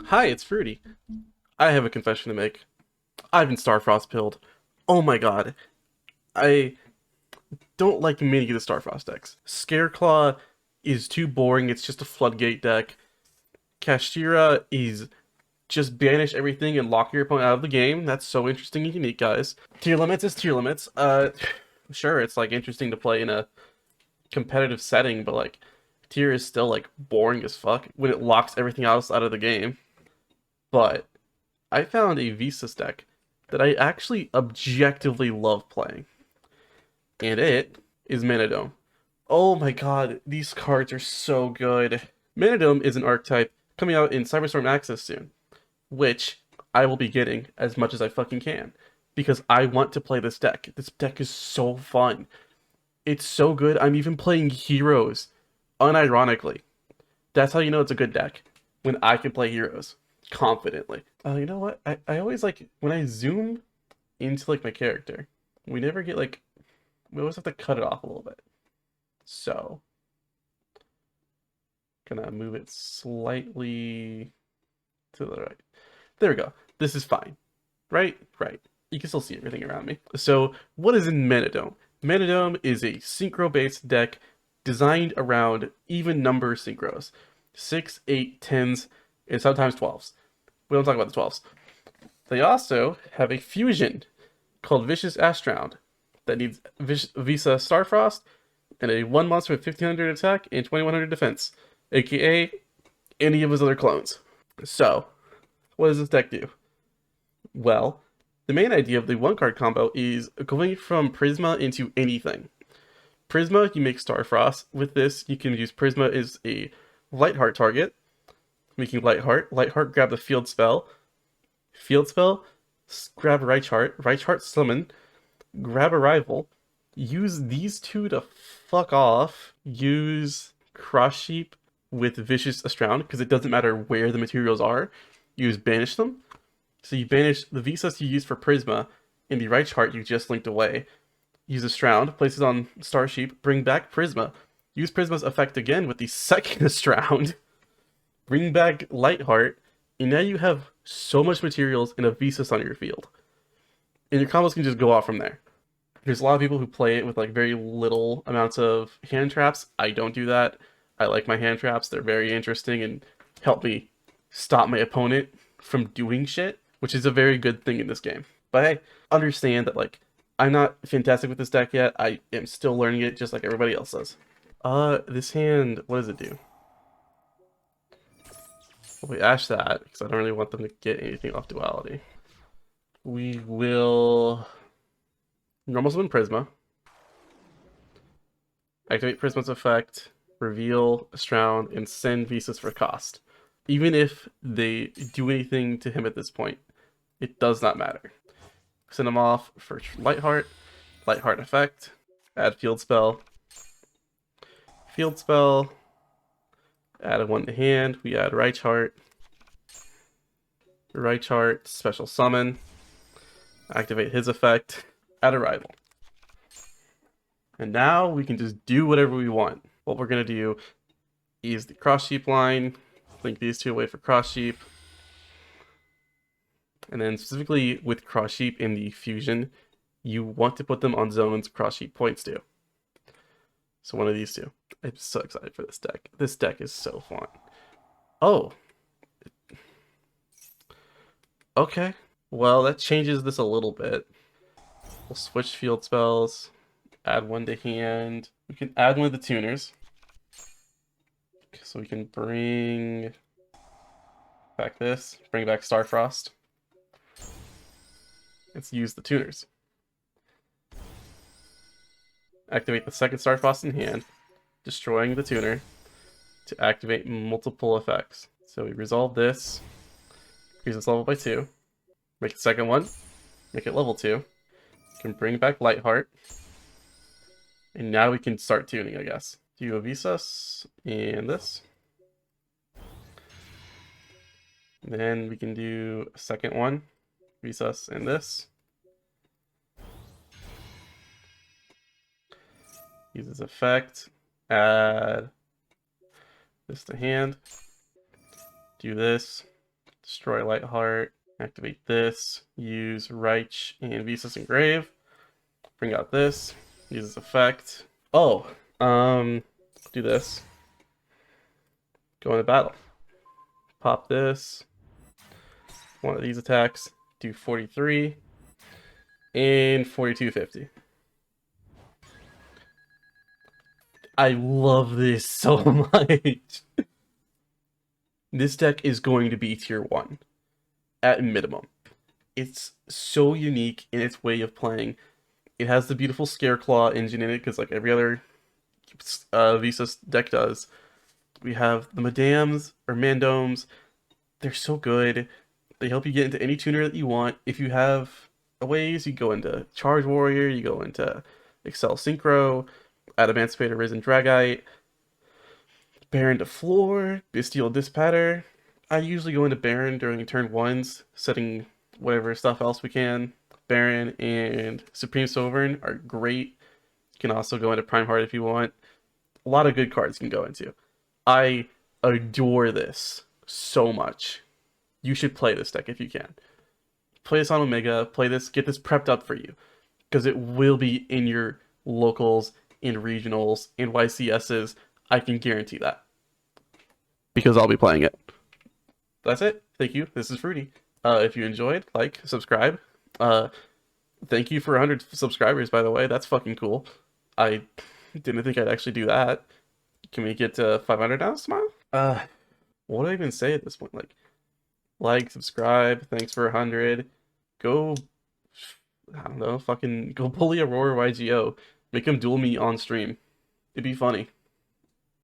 Hi, it's Fruity. I have a confession to make. I've been Starfrost pilled. Oh my god. I don't like many of the Starfrost decks. Scareclaw is too boring, it's just a floodgate deck. Kashtira is just banish everything and lock your opponent out of the game. That's so interesting and unique, guys. Tier limits is tier limits. Sure, it's like interesting to play in a competitive setting, but like tier is still like boring as fuck when it locks everything else out of the game. But I found a Visas deck that I actually objectively love playing, and it is Mannadium. Oh my god, these cards are so good. Mannadium is an archetype coming out in Cyberstorm Access soon, which I will be getting as much as I fucking can because I want to play this deck. This deck is so fun. It's so good. I'm even playing heroes, unironically. That's how you know it's a good deck when I can play heroes confidently. You know what? I always like when I zoom into like my character, we never get like we always have to cut it off a little bit. So gonna move it slightly to the right. There we go. This is fine. Right? Right. You can still see everything around me. So what is in Mannadium? Mannadium is a synchro-based deck designed around even number synchros. 6, 8, 10s, and sometimes 12s. We don't talk about the 12s. They also have a fusion called Vicious Astround that needs Visa Starfrost and a 1 monster with 1500 attack and 2100 defense, aka any of his other clones. So, what does this deck do? Well, the main idea of the one card combo is going from Prisma into anything. Prisma, you make Starfrost. With this, you can use Prisma as a Lightheart target, making Lightheart. Lightheart grab the field spell. Field spell, grab Reichheart. Reichheart summon. Grab a rival. Use these two to fuck off. Use Cross Sheep with Vicious Astround, because it doesn't matter where the materials are. Use Banish them. So you banish the Visas you use for Prisma, and the Reichheart you just linked away. Use Astround, place it on Starsheep, bring back Prisma. Use Prisma's effect again with the second Astround. Bring back Lightheart, and now you have so much materials and a Visas on your field. And your combos can just go off from there. There's a lot of people who play it with like very little amounts of hand traps. I don't do that. I like my hand traps. They're very interesting and help me stop my opponent from doing shit, which is a very good thing in this game. But hey, understand that like I'm not fantastic with this deck yet. I am still learning it just like everybody else does. This hand, what does it do? Well, we ash that because I don't really want them to get anything off duality. We will normal summon Prisma. Activate Prisma's effect, reveal Stroud, and send Visas for cost. Even if they do anything to him at this point, it does not matter. Send him off for Lightheart, Lightheart effect, add field spell, add a one to hand, we add Reichheart, special summon, activate his effect, add a rival. And now we can just do whatever we want. What we're going to do is the cross sheep line, link these two away for cross sheep. And then specifically with cross sheep in the fusion, you want to put them on zones cross sheep points to. So one of these two. I'm so excited for this deck. This deck is so fun. Oh. Okay. Well, that changes this a little bit. We'll switch field spells. Add one to hand. We can add one of the tuners. So we can bring back this. Bring back Starfrost. Let's use the tuners. Activate the second Starfrost in hand, destroying the tuner to activate multiple effects. So we resolve this, increase its level by 2, make the second one, make it level 2, can bring back Lightheart, and now we can start tuning, I guess. Do a Visas and this. And then we can do a second one, Visas and this. Use this effect, add this to hand, do this, Destroy Lightheart. Activate this. Use Reich and Visas Engrave. Bring out this. Use this effect. Oh, do this. Go into battle. Pop this. One of these attacks. Do 43 and 4250. I love this so much. This deck is going to be tier 1 at minimum. It's so unique in its way of playing. It has the beautiful Scareclaw engine in it, because like every other Visas deck does. We have the Madams or Mandomes. They're so good. They help you get into any tuner that you want. If you have ways, you go into Charge Warrior, you go into Excel Synchro, add Emancipator Risen Dragite, Baron to Floor, Bestial Dispatter. I usually go into Baron during turn ones, setting whatever stuff else we can. Baron and Supreme Sovereign are great. You can also go into Prime Heart if you want. A lot of good cards you can go into. I adore this so much. You should play this deck if you can. Play this on Omega, play this, get this prepped up for you. Because it will be in your locals, in regionals, in YCSs. I can guarantee that. Because I'll be playing it. That's it. Thank you. This is Fruity. If you enjoyed, like, subscribe. Thank you for 100 subscribers, by the way. That's fucking cool. I didn't think I'd actually do that. Can we get to 500 now, Smile? What do I even say at this point? Like, subscribe, thanks for 100. Go, I don't know, fucking go bully Aurora YGO. Make him duel me on stream. It'd be funny.